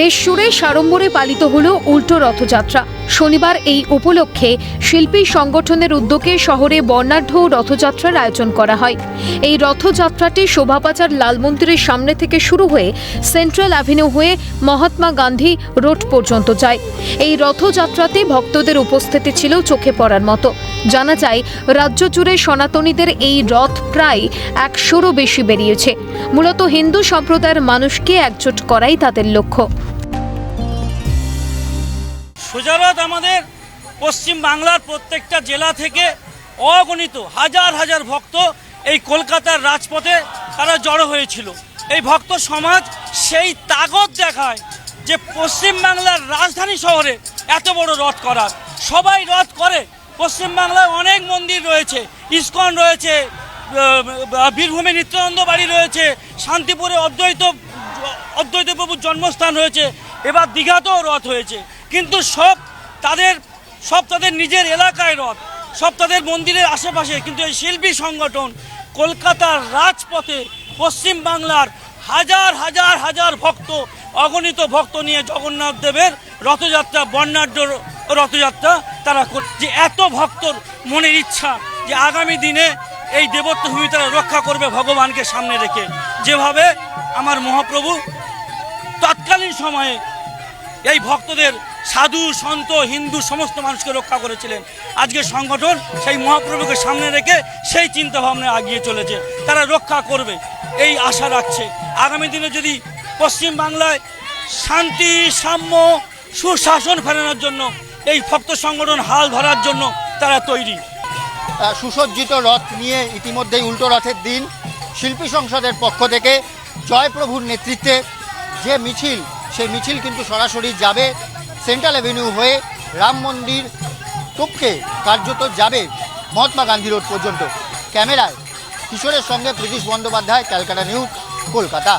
দেশ জুড়ে সাড়ম্বরে পালিত হলো উল্টো রথযাত্রা। শনিবার এই উপলক্ষে শিল্পী সংগঠনের উদ্যোগে শহরে বর্ণাঢ্য রথযাত্রার আয়োজন করা হয়। এই রথযাত্রাটি শোভাবাজার লাল মন্দিরের সামনে থেকে শুরু হয়ে সেন্ট্রাল অ্যাভিনিউ হয়ে মহাত্মা গান্ধী রোড পর্যন্ত যায়। এই রথযাত্রাতে ভক্তদের উপস্থিতি ছিল চোখে পড়ার মতো। জানা যায়, রাজ্য জুড়ে সনাতনীদের এই রথ প্রায় 100-রও বেশি বেরিয়েছে। মূলত হিন্দু সম্প্রদায়ের মানুষকে একজোট করাই তাদের লক্ষ্য। সুজারথ আমাদের পশ্চিম বাংলার প্রত্যেকটা জেলা থেকে অগণিত হাজার হাজার ভক্ত এই কলকাতার রাজপথে তারা জড়ো হয়েছিল। এই ভক্ত সমাজ সেই তাগত দেখায় যে পশ্চিম বাংলার রাজধানী শহরে এত বড় রথ করার। সবাই রথ করে। পশ্চিম বাংলায় অনেক মন্দির রয়েছে, ইস্কন রয়েছে, বীরভূমে নিত্যানন্দ বাড়ি রয়েছে, শান্তিপুরে অদ্বৈত প্রভুর জন্মস্থান রয়েছে, এবার দীঘাতেও রথ হয়েছে। কিন্তু সব তাদের নিজের এলাকায় রথ, সব তাদের মন্দিরের আশেপাশে। কিন্তু এই শিল্পী সংগঠন কলকাতার রাজপথে পশ্চিম বাংলার হাজার হাজার হাজার ভক্ত, অগণিত ভক্ত নিয়ে জগন্নাথ দেবের রথযাত্রা, বর্ণাঢ্য রথযাত্রা তারা যে এত ভক্তর মনের ইচ্ছা যে আগামী দিনে এই দেবত্ব ভূমি তারা রক্ষা করবে ভগবানকে সামনে রেখে। যেভাবে আমার মহাপ্রভু তৎকালীন সময়ে এই ভক্তদের সাধু সন্ত হিন্দু সমস্ত মানুষকে রক্ষা করেছিলেন, আজকে সংগঠন সেই মহাপ্রভুকে সামনে রেখে সেই চিন্তা ভাবনা এগিয়ে চলেছে। তারা রক্ষা করবে এই আশা রাখছে। আগামী দিনে যদি পশ্চিম বাংলায় শান্তি, সাম্য, সুশাসন ফেরানোর জন্য এই ভক্ত সংগঠন হাল ধরার জন্য তারা তৈরি। সুসজ্জিত রথ নিয়ে ইতিমধ্যেই উল্টো রথের দিন শিল্পী সংসদের পক্ষ থেকে জয়প্রভুর নেতৃত্বে যে মিছিল, সেই মিছিল কিন্তু সরাসরি যাবে সেন্ট্রাল অ্যাভিনিউ হয়ে রাম মন্দির টপকে কার্যত যাবে মহাত্মা গান্ধী রোড পর্যন্ত। ক্যামেরায় কিশোরের সঙ্গে প্রীতিশ বন্দ্যোপাধ্যায়, ক্যালকাটা নিউজ, কলকাতা।